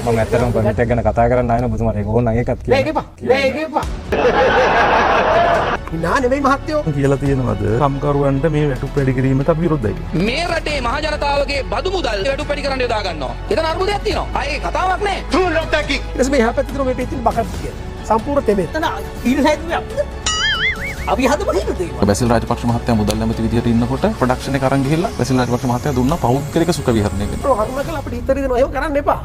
මම ඇත්තටම පර්මිට් එක ගැන කතා කරන්න ආයෙ ඔබතුමාට ඒක ඕන නම් ඒකත් කියන්න. නෑ ඒකපා. නා නෙමෙයි මහත්තයෝ. කියලා තියෙනවද කම්කරුවන්ට මේ වැටුප් වැඩි කිරීමට අපි විරුද්ධයි කියලා. මේ රටේ මහ ජනතාවගේ බදු මුදල් වැටුප් වැඩි කරන්න යොදා ගන්නවා. එතන අර්බුදයක් තියෙනවා. ආයේ කතාවක් නෑ. True not taking. ඊට පස්සේ මේ හැපැත්තේ තියෙන මේ පිටින් බකට් කියන. සම්පූර්ණ තෙමේ. එතන ඊට සයිඩ් අපි හදපු හිතුවේ. බැසිල් රාජපක්ෂ මහත්තයා මුදල් නැමැති විදියට ඉන්නකොට ප්‍රොඩක්ෂන් එක අරන් ගිහිල්ලා බැසිල් රාජපක්ෂ මහත්තයා දුන්නා පෞද්ගලික සුඛ විහරණයකට. කරුණාකරලා අපිට ඉතරි දෙනවා එහෙම කරන්න එපා.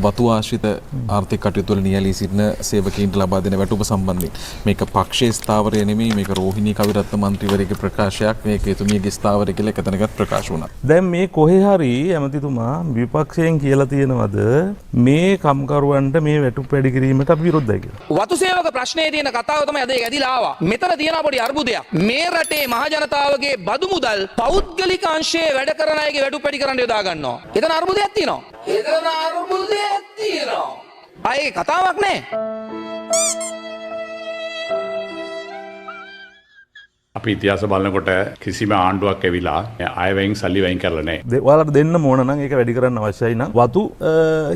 වතු ආශ්‍රිත ආර්ථික කටයුතු වල නියැලී සිටින සේවකීන්ට ලබා දෙන වැටුප සම්බන්ධයෙන් මේක පක්ෂයේ ස්ථාවරය නෙමෙයි මේක රෝහිණී කවිරත්න මන්ත්‍රීවරයාගේ ප්‍රකාශයක් මේක එතුමියගේ ස්ථාවරය කියලා එක තැනකට ප්‍රකාශ වුණා. දැන් මේ කොහේ හරි ඇමතිතුමා විපක්ෂයෙන් කියලා තියෙනවද මේ කම්කරුවන්ට මේ වැටුප් වැඩි කිරීමට අපි විරුද්ධයි කියලා. වතු සේවක ප්‍රශ්නේ තියෙන කතාව තමයි අද ඇදිලා ආවා. මෙතන තියෙන පොඩි අර්බුදයක්. මේ රටේ මහ ජනතාවගේ බදු මුදල් පෞද්ගලික අංශයේ වැඩ කරන අයගේ වැටුප් වැඩි කරන්න යොදා ගන්නවා. එතන අර්බුදයක් තියෙනවා. එතන අර්බුදයක් තියෙනවා. ආයේ කතාවක් නෑ. අපි ඉතිහාස බලනකොට කිසිම ආණ්ඩුවක් ඇවිලා අයවැයෙන් සල්ලි වැයින් කරලා නැහැ. ඔයාලට දෙන්න ඕන නම් ඒක වැඩි කරන්න අවශ්‍යයි නම් වතු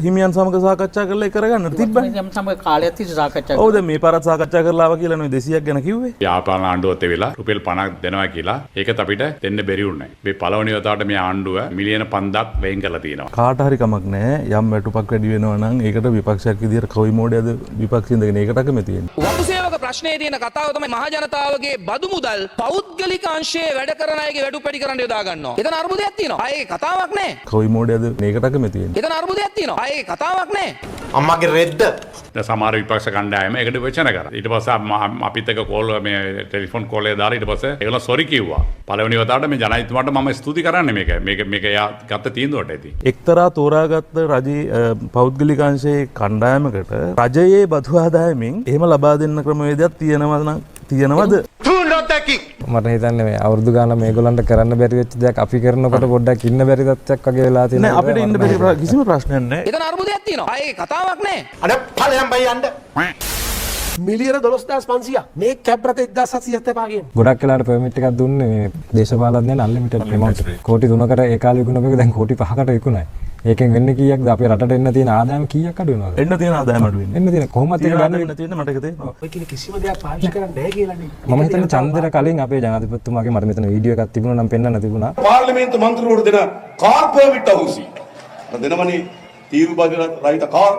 හිමියන් සමග සාකච්ඡා කරලා ඒක කරගන්න තිබ්බනේ. යම් සමග කාලයක් තිස්සේ සාකච්ඡා ඔව් දැන් මේ පාරත් සාකච්ඡා කරලා ආවා කියලා නේ 200ක් ගැන කිව්වේ. යාපාන ආණ්ඩුවත් ඇවිලා රුපියල් 50ක් දෙනවා කියලා ඒකත් අපිට දෙන්න බැරි වුණේ. මේ පළවෙනි වතාවට මේ ආණ්ඩුව මිලියන 5000ක් වැයින් කරලා තියෙනවා. කාට හරි කමක් නැහැ. යම් වැටුපක් වැඩි වෙනවා නම් ඒකට විපක්ෂයක් විදියට කොයි මොඩේද විපක්ෂින් දෙගෙන ඒකට කැමති වෙන්නේ. වතු සේවක ප්‍රශ්නේ තියෙන කතාව තමයි මහ ජනතාවගේ බදු මුදල් පෞද්ගලික අංශයේ වැඩ කරන අයගේ වැටුප් වැඩි කරන්න යොදා ගන්නවා. එතන අර්බුදයක් තියෙනවා. ආයේ කතාවක් නෑ. කොයි මොඩේද මේකට කැමති වෙන්නේ. එතන අර්බුදයක් තියෙනවා. ආයේ කතාවක් නෑ. අම්මාගේ රෙද්ද. දැන් සමහර විපක්ෂ කණ්ඩායම ඒකට වචන කරා. ඊට පස්සේ අපිත් එක්ක කෝල් මේ ටෙලිෆෝන් කෝල් එක දාලා ඊට පස්සේ ඒගොල්ලෝ සෝරි කිව්වා. පළවෙනි වතාවට මේ ජනාධිපතිතුමාට මම ස්තුති කරන්නේ මේක එයා ගත්ත තීන්දුවට ඇති. එක්තරා තෝරාගත්ත රජයේ පෞද්ගලික අංශයේ කණ්ඩායමකට රජයේ බදු ආදායමින් එහෙම ලබා දෙන්න ක්‍රමවේදයක් තියෙනවද? මට හිතන්නේ මේ අවුරුදු ගාන මේගොල්ලන්ට කරන්න බැරි වෙච්ච දෙයක් අපි කරනකොට පොඩ්ඩක් ඉන්න බැරි තත්ත්වයක් වගේ වෙලා තියෙනවා. නෑ අපිට ඉන්න බැරි කිසිම ප්‍රශ්නයක් නෑ. එතන අර්බුදයක් තියෙනවා. ආයේ කතාවක් නෑ. අර ඵලයන් බයි යන්න. මිලියන 12500 මේ කැබ් රට 1770 කියන. ගොඩක් වෙලාවට පර්මිට් එකක් දුන්නේ මේ දේශපාලඥයන් අන්ලිමිටඩ් amount. කෝටි 3කට ඒ කාලේ විකුණපු එක දැන් කෝටි 5කට විකුණයි. ඒකෙන් වෙන්නේ කීයක්ද අපේ රටට එන්න තියෙන ආදායම කීයක් අඩු වෙනවද? එන්න තියෙන ආදායම අඩු වෙන්නේ. එන්න තියෙන කොහොමද ඒක ගන්න වෙන්න තියෙන මට ඒක තේරෙනවා. ඔය කියන කිසිම දෙයක් පාවිච්චි කරන්නේ නැහැ කියලානේ. මම හිතන්නේ ඡන්දර කලින් අපේ ජනාධිපතිතුමාගේ මට මෙතන වීඩියෝ එකක් තිබුණා නම් පෙන්වන්න තිබුණා. පාර්ලිමේන්තු මන්ත්‍රීවරු දෙන කාර් පර්මිට් අහුසි. දෙනවනේ තීරු බදල රහිත කාර්.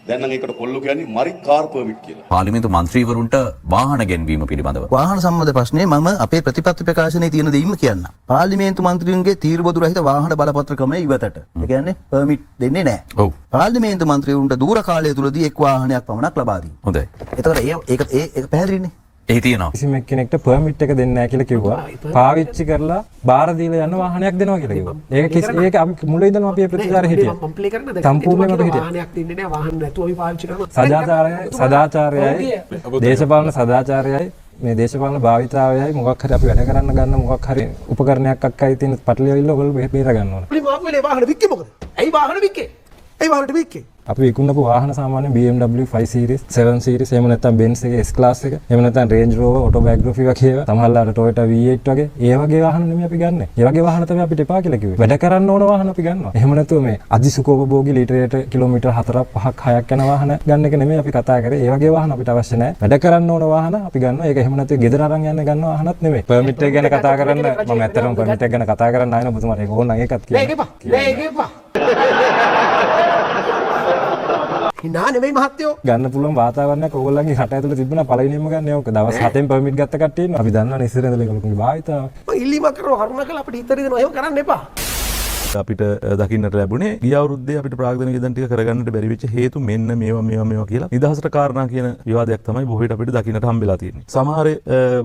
දැන් නම් ඒකට කොල්ලෝ කියන්නේ මරි කාර් පර්මිට් කියලා. පාර්ලිමේන්තු මන්ත්‍රීවරුන්ට වාහන ගැන්වීම පිළිබඳව. වාහන සම්බන්ධ ප්‍රශ්නේ මම අපේ ප්‍රතිපත්ති ප්‍රකාශනයේ තියෙන දෙයින්ම කියන්න. පාර්ලිමේන්තු මන්ත්‍රීන්ගේ තීරු බදු රහිත වාහන බලපත්‍ර ක්‍රමය ඉවතට. ඒ කියන්නේ පර්මිට් දෙන්නේ නැහැ. ඔව්. පාර්ලිමේන්තු මන්ත්‍රීවරුන්ට දූර කාලය තුලදී එක් වාහනයක් පමණක් ලබා දී. හොඳයි. එතකොට ඒක පැහැදිලිනේ. ඒ තියෙනවා. කිසිම එක්කෙනෙක්ට පර්මිට් එක දෙන්නේ නැහැ කියලා කිව්වා. පාවිච්චි කරලා බාර දීලා යන වාහනයක් දෙනවා කියලා කිව්වා. ඒක අපි මුලින් ඉඳන්ම අපි ප්‍රතිචාර හිටියා. කම්ප්ලේ කරන්න දැන් සම්පූර්ණයෙන්ම හිටියා. වාහනයක් දෙන්නේ නැහැ වාහන නැතුව අපි පාවිච්චි කරනවා. සදාචාරයයි දේශපාලන සදාචාරයයි මේ දේශපාලන භාවිතාවයයි මොකක් හරි අපි වැඩ කරන්න ගන්න මොකක් හරි උපකරණයක් අක්කයි තියෙන පටලියවිල්ල ඔයගොල්ලෝ බේර ගන්න ඕන. අපි මාප්පලේ වාහන වික්කේ මොකද? ඇයි වාහන වික්කේ? ඇයි වාහනට වික්කේ? අපි විකුණපු වාහන සාමාන්‍ය BMW 5 series 7 series එහෙම නැත්නම් Benz එකේ S class එක එහෙම නැත්නම් Range Rover autobiography වගේ ඒවා සමහරවිට Toyota V8 වගේ ඒ වගේ වාහන නෙමෙයි අපි ගන්නෙ. ඒ වගේ වාහන තමයි අපිට එපා කියලා කිව්වේ. වැඩ කරන්න ඕන වාහන අපි ගන්නවා. එහෙම නැතුව මේ අධිසුඛෝපභෝගී ලීටරයට කිලෝමීටර් 4ක් 5ක් 6ක් යන වාහන ගන්න එක නෙමෙයි අපි කතා කරේ. ඒ වගේ වාහන අපිට අවශ්‍ය නැහැ. වැඩ කරන්න ඕන වාහන අපි ගන්නවා. ඒක එහෙම නැතුව ගෙදර අරන් යන්න ගන්න වාහනත් නෙමෙයි. පර්මිට් එක ගැන කතා කරන්න මම ඇත්තටම පර්මිට් එක ගැන කතා කරන්න ආයෙ ඔබතුමාට ඒක ඕන නම් ඒකත් කියන්න. නෑ ඒකපා. නා නෙමෙයි මහත්තයෝ. ගන්න පුළුවන් වාතාවරණයක් ඕගොල්ලන්ගේ රට ඇතුළේ තිබුණා පළවෙනියෙන්ම ගන්න ඕක. දවස් 7න් පර්මිට් ගත්ත කට්ටිය ඉන්නවා. අපි දන්නවනේ ඉස්සර ඉඳලා ඒගොල්ලෝගේ භාවිතාව. මම ඉල්ලීමක් කරනවා කරුණාකරලා අපිට ඉතරි දෙනවා. එහෙම කරන්න එපා. අපිට දකින්නට ලැබුණේ ගිය අවුරුද්දේ අපිට ප්‍රාග්ධනික ඉදන් ටික කරගන්නට බැරි වෙච්ච හේතු මෙන්න මේවා කියලා නිදහසට කාරණා කියන විවාදයක් තමයි බොහෝ විට අපිට දකින්නට හම්බෙලා තියෙන්නේ. සමහර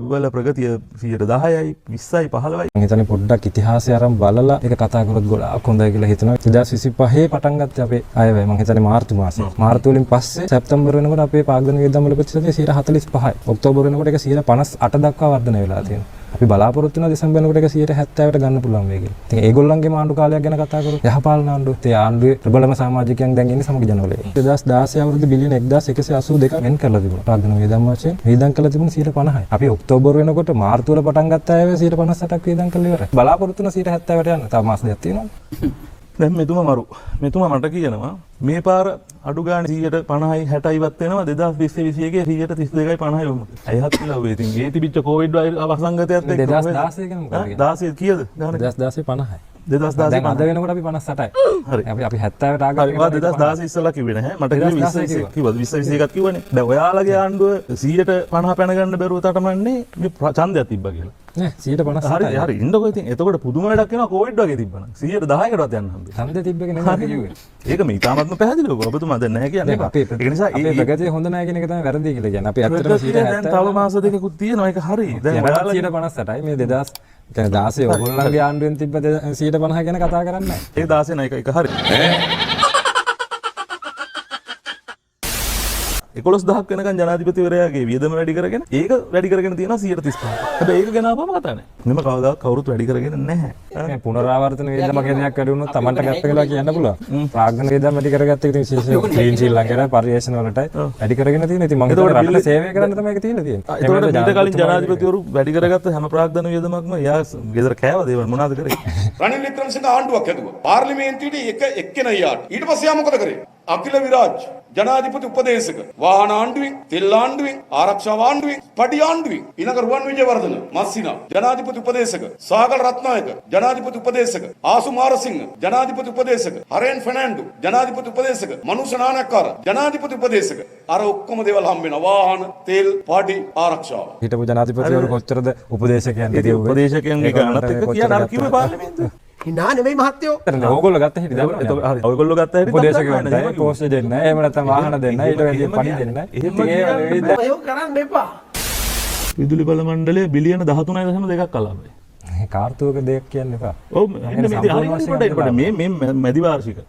වල ප්‍රගතිය 10%යි 20යි 15යි. මම හිතන්නේ පොඩ්ඩක් ඉතිහාසය අරන් බලලා ඒක කතා කරොත් ගොඩාක් හොඳයි කියලා හිතනවා. 2025 පටන් ගත්තේ අපේ අයවැය. මම හිතන්නේ මාර්තු මාසේ. මාර්තු වලින් පස්සේ සැප්තැම්බර් වෙනකොට අපේ ප්‍රාග්ධනික ඉදන් වල ප්‍රතිශතය 45යි. ඔක්තෝබර් වෙනකොට ඒක 58 දක්වා වර්ධනය වෙලා තියෙනවා. අපි බලාපොරොත්තු වෙන දෙසැම්බර් වෙනකොට ඒක 70%ට ගන්න පුළුවන් වෙයි කියලා. ඉතින් ඒගොල්ලන්ගේ ආණ්ඩු කාලයක් ගැන කතා කරමු. යහපාලන ආණ්ඩුව. ඒ ආණ්ඩුවේ ප්‍රබලම සමාජිකයන් දැන් ඉන්නේ සමගි ජනවලේ. 2016 අවුරුදු බිලියන 1182 වෙන් කරලා තිබුණා. ප්‍රාග්ධන වේදම් වශයෙන් වේදම් කරලා තිබුණ 50%යි. අපි ඔක්තෝබර් වෙනකොට මාර්තු වල පටන් ගත්ත අය 58%ක් වේදම් කරලා ඉවරයි. බලාපොරොත්තු වෙන 70%ට යන්න. තව මාස දෙකක් තියෙනවා. දැන් මෙතුමා මට කියනවා මේ පාර අඩු ගානේ 150යි 60යි වත් වෙනවා 2020 21 132යි 50යි වුණා. අයහත් කියලා ඔය ඉතින් ඒ තිබිච්ච කොවිඩ් වසංගතයත් එක්ක 2016 ගැන මොකද? 16 කීයද? 2016 50යි. 2016 දැන් අද වෙනකොට අපි 58යි. හරි. අපි 70ට ආගම. ඔයා 2016 ඉස්සලා කිව්වේ නැහැ. මට කිව්වේ 20 කිව්වද 20 21ක් කිව්වනේ. දැන් ඔයාලගේ ආණ්ඩුව 150 පැන ගන්න බැරුව තටමන්නේ මේ ඡන්දයක් තිබ්බා කියලා. නෑ 150. හරි ඉන්නකො ඉතින් එතකොට පුදුම වැඩක් වෙනවා කොවිඩ් වගේ තිබ්බනම් 110කටවත් යන්න හම්බෙන්නේ. ඡන්ද තිබ්බක නෙමෙයි කිව්වේ. ඒක මේ ඉතාමත්ම පැහැදිලිව ඔබතුමා දැන් නැහැ කියන්නේ. ඒක නිසා අපේ ප්‍රගතිය හොඳ නැහැ කියන එක තමයි වැරදි කියලා කියන්නේ. අපි ඇත්තටම 170 දැන් තව මාස දෙකකුත් තියෙනවා ඒක හරි. දැන් ඔයාලා 158යි මේ 2016 ඔයගොල්ලන්ගේ ආණ්ඩුවෙන් තිබ්බ 150 ගැන කතා කරන්නේ නැහැ. ඒ 16 නයි ඒක හරි. 11000ක් වෙනකන් ජනාධිපතිවරයාගේ වියදම වැඩි කරගෙන ඒක වැඩි කරගෙන තියෙනවා 135. හැබැයි ඒක ගැන අපම කතා නැහැ. මෙම කවදාවත් කවුරුත් වැඩි කරගෙන නැහැ. මේ පුනරාවර්තන වේදම කෙනෙක් වැඩි වුණොත් Tamanට ගත්ත කියලා කියන්න පුළුවන්. ප්‍රාග්ධන වේදම වැඩි කරගත්ත එක ඉතින් විශේෂයෙන් ක්ලීන් ශ්‍රී ලංකාවේ පරිශ්‍රණ වලටයි වැඩි කරගෙන තියෙන. ඉතින් මම හිතුවා රටට සේවය කරන්න තමයි ඒක තියෙන්නේ. ඒකට මීට කලින් ජනාධිපතිවරු වැඩි කරගත්ත හැම ප්‍රාග්ධන වියදමක්ම එයා ගෙදර කෑවද ඒව මොනවද කරේ? රනිල් වික්‍රමසිංහ ආණ්ඩුවක් හැදුවා. පාර්ලිමේන්තුවේ එක්කෙනා යාට. ඊට පස්සේ යා මොකද කරේ? අකිල විරාජ් ජනාධිපති උපදේශක වාහන ආණ්ඩුවෙන් තෙල් ආණ්ඩුවෙන් ආරක්ෂා ආණ්ඩුවෙන් පඩි ආණ්ඩුවෙන් ඊළඟ රුවන් විජේවර්ධන මස්සිනා ජනාධිපති උපදේශක සාගල රත්නායක ජනාධිපති උපදේශක ආසු මාරසිංහ ජනාධිපති උපදේශක හරෙන් ෆර්නැන්ඩෝ ජනාධිපති උපදේශක මනුෂ නානක්කාර ජනාධිපති උපදේශක අර ඔක්කොම දේවල් හම්බ වෙනවා වාහන තෙල් පඩි ආරක්ෂාව හිටපු ජනාධිපතිවරු කොච්චරද උපදේශකයන්ට ඒ උපදේශකයන්ගේ ගානත් එක්ක කියන අර කිව්වේ පාර්ලිමේන්තුවේ හිනා නෙවෙයි මහත්තයෝ. ඕගොල්ලෝ ගත්ත හැටි දන්නවද? හරි ඔයගොල්ලෝ ගත්ත හැටි උපදේශකයන්ට පෝස්ට් දෙන්න නැහැ. එහෙම නැත්නම් වාහන දෙන්න නැහැ. ඊට වැඩි පඩි දෙන්න නැහැ. ඉතින් ඒ නෙවෙයි. ඒක කරන්න එපා. විදුලි බල මණ්ඩලය බිලියන 13.2ක් අලාභයි. කාර්තුවක දෙයක් කියන්න එපා. ඔව් මේ මැදි වාර්ෂික.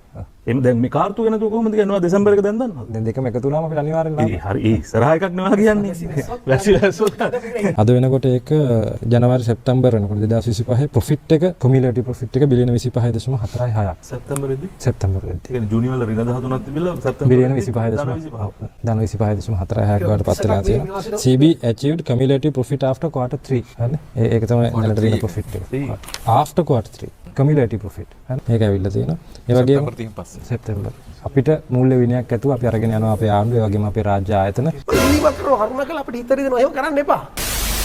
එම් දැන් මේ කාර්තුව ගැන කොහොමද කියනවා දෙසැම්බර් එක දැන් දන්නවද? දැන් දෙකම එකතු වුණාම අපිට අනිවාර්යෙන් ලාභයි. හරි ඒ ඉස්සරහා එකක් නෙවෙයි කියන්නේ. අද වෙනකොට ඒක ජනවාරි සෙප්තැම්බර් වෙනකොට 2025 ප්‍රොෆිට් එක කොමියුලටිව් ප්‍රොෆිට් එක බිලියන 25.46ක්. සැප්තැම්බරෙදි සෙප්තැම්බරෙදි. ඒ කියන්නේ ජූනි වල ඍණ 13ක් තිබිලා සැප්තැම්බර් බිලියන 25.46ක්. ධන 25.46ක් වලට පත් වෙලා තියෙනවා. CB achieved cumulative profit after quarter 3. හරිනේ. ඒක තමයි දැනට තියෙන ප්‍රොෆිට් එක. after quarter 3 cumulative profit. හරි. ඒක ඇවිල්ලා තියෙනවා. ඒ වගේම සෙප්තැම්බර් අපිට මූල්‍ය විනයක් ඇතුව අපි අරගෙන යනවා අපේ ආණ්ඩුව ඒ වගේම අපේ රාජ්‍ය ආයතන. ඉල්ලීමක් කරනවා කරුණාකරලා අපිට හිතේ දෙනවා එහෙම කරන්න එපා.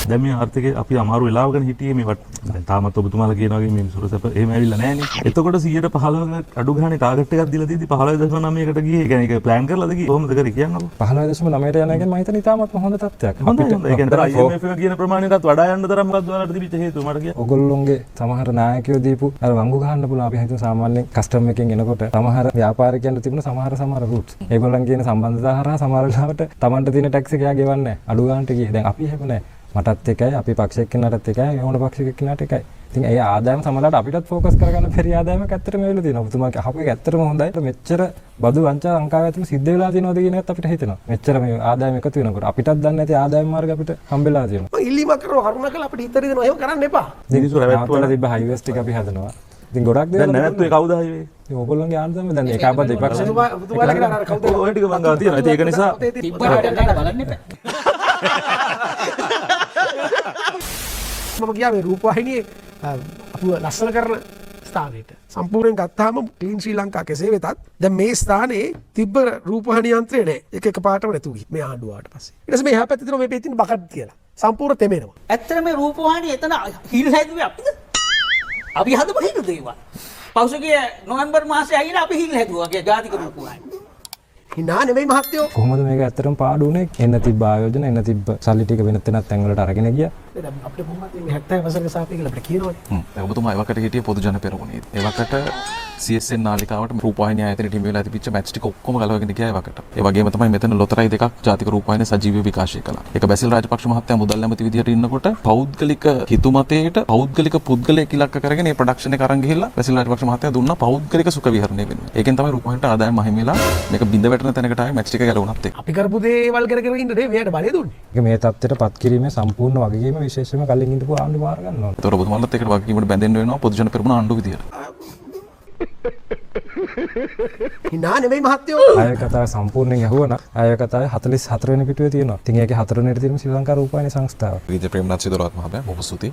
දැන් මේ ආර්ථිකය අපි අමාරු වෙලාවකන හිටියේ මේ දැන් තාමත් ඔබතුමාලා කියනවා වගේ මේ සුරසප එහෙම ඇවිල්ලා නැහැ නේ. එතකොට 115ක අඩු ගානේ ටාගට් එකක් දීලා තියෙදි 15.9කට ගියේ. ඒ කියන්නේ ඒක ප්ලෑන් කරලාද ගියේ? කොහොමද කරේ කියන්නකෝ. 15.9ට යන එක මම හිතන්නේ තාමත් හොඳ තත්ත්වයක්. අපිට ඒ කියන්නේ IMF එක කියන ප්‍රමාණයටත් වඩා යන්න තරම් මොකක්ද ඔයාලට තිබිච්ච හේතුව මට කියන්න. ඔයගොල්ලෝගේ සමහර නායකයෝ දීපු අර වංගු ගහන්න පුළුවන් අපි හිතුව සාමාන්‍යයෙන් කස්ටම් එකෙන් එනකොට සමහර ව්‍යාපාරිකයන්ට තිබුණ සමහර රූට්ස්. ඒගොල්ලන් කියන සම්බන්ධතා හරහා සමහර වෙලාවට Tamanට තියෙන ටැක්ස් එක යා ගෙවන්නේ නැහැ. අඩු ගන්නට ගියේ. දැන් අපි එහෙම නැහැ. මටත් එකයි අපි පක්ෂ එක්කෙනාටත් එකයි ඕන පක්ෂ එක්කෙනාට එකයි. ඉතින් ඒ ආදායම සමහරවිට අපිටත් ෆෝකස් කරගන්න බැරි ආදායමක් ඇත්තටම වෙලා තියෙනවා. ඔබතුමාගේ අහපු එක ඇත්තටම හොඳයි. මෙච්චර බදු වංචා ලංකාවේ ඇතුළේ සිද්ධ වෙලා තියෙනවද කියන එකත් අපිට හිතෙනවා. මෙච්චර මේ ආදායම එකතු වෙනකොට අපිටත් දන්නේ නැති ආදායම මාර්ග අපිට හම්බෙලා තියෙනවා. මම ඉල්ලීමක් කරනවා කරුණාකරලා අපිට හිතේ දෙනවා එහෙම කරන්න එපා. මිනිස්සු රැවට්ටුවලා තිබ්බ හයිවේස් ටික අපි හදනවා. ඉතින් ගොඩක් දේවල් දැන් නැවැත්තුවේ කවුද හයිවේ? ඉතින් ඕගොල්ලෝගේ ආණ්ඩුවම දැන් ඒකාපද විපක්ෂ ඔබතුමාලා කියන අර කවුද ඔය ටික මං ගාව තියෙනවා. ඒක නිසා මම ගියා මේ රූපවාහිනියේ අපිව ලස්සන කරන ස්ථානෙට. සම්පූර්ණයෙන් ගත්තාම ක්ලීන් ශ්‍රී ලංකා කෙසේ වෙතත් දැන් මේ ස්ථානයේ තිබ්බ රූපවාහිනී යන්ත්‍රය නෑ. ඒක එකපාරටම නැතු ගිහින් මේ ආණ්ඩුව ආවට පස්සේ. ඊට පස්සේ මේ හැපැත්තේ තියෙන මේ පෙතින් බකට් කියලා. සම්පූර්ණ තෙමෙනවා. ඇත්තට මේ රූපවාහිනිය එතන හිල් හැදුවේ අපිද? අපි හදපු හිල් දේවා. පෞසගේ නොවැම්බර් මාසේ ඇවිල්ලා අපි හිල් හැදුවා. ඒ ජාතික රූපවාහිනිය. හිනා නෙවෙයි මහත්තයෝ. කොහොමද මේක ඇත්තටම පාඩු වුනේ? එන්න තිබ්බ ආයෝජන එන්න තිබ්බ සල්ලි ටික වෙනත් තැන් වලට අරගෙන ගියා. අපිට කොහොමද මේ 70 වසරක සාපේකල අපිට කියනවනේ. ඔබතුමා එවකට හිටියේ පොදු ජන පෙරමුණේ. එවකට CSN නාලිකාවට රූපවාහිනිය ආයතනයට හිමි වෙලා තිබිච්ච මැච් ටික ඔක්කොම ගලවගෙන ගියා ඒ වගේට. ඒ වගේම තමයි මෙතන ලොතරැයි දෙකක් ජාතික රූපවාහිනිය සජීවීව විකාශය කළා. ඒක බැසිල් රාජපක්ෂ මහත්තයා මුදල් ඇමති විදියට ඉන්නකොට පෞද්ගලික හිතුමතේට පෞද්ගලික පුද්ගලයෙක් ඉලක්ක කරගෙන මේ ප්‍රොඩක්ෂන් එක අරන් ගිහිල්ලා බැසිල් රාජපක්ෂ මහත්තයා දුන්නා පෞද්ගලික සුඛ විහරණය වෙනුවෙන්. ඒකෙන් තමයි රූපවාහිනියට ආදායම අහිමි වෙලා මේක බිඳ වැටෙන තැනකට ආවේ මැච් ටික ගැලවුණත් එක්ක. අපි කරපු දේවල් කර කර ඉන්න නේ මෙයාට බලය දුන්නේ. ඒක මේ තත්ත්වයට පත් කිරීමේ සම්පූර්ණ වගකීම විශේෂයෙන්ම කලින් ඉඳපු ආණ්ඩුව බාර ගන්න ඕනේ. ඒතර ඔබතුමාලත් ඒකට වගකීමකට බැඳෙන්න වෙනවා පොදු ජන පෙරමුණ ආණ්ඩුව විදියට. හිනා නෙමෙයි මහත්තයෝ. ආය කතාව සම්පූර්ණයෙන් ඇහුවනම් ආය කතාවේ 44 වෙනි පිටුවේ තියෙනවා. ඉතින් ඒකේ 4 වෙනිට තියෙන ශ්‍රී ලංකා රූපවාහිනී සංස්ථාව. විජය ප්‍රේමනාත් සිදුරාත් මහත්මයා බොහෝ ස්තුතියි.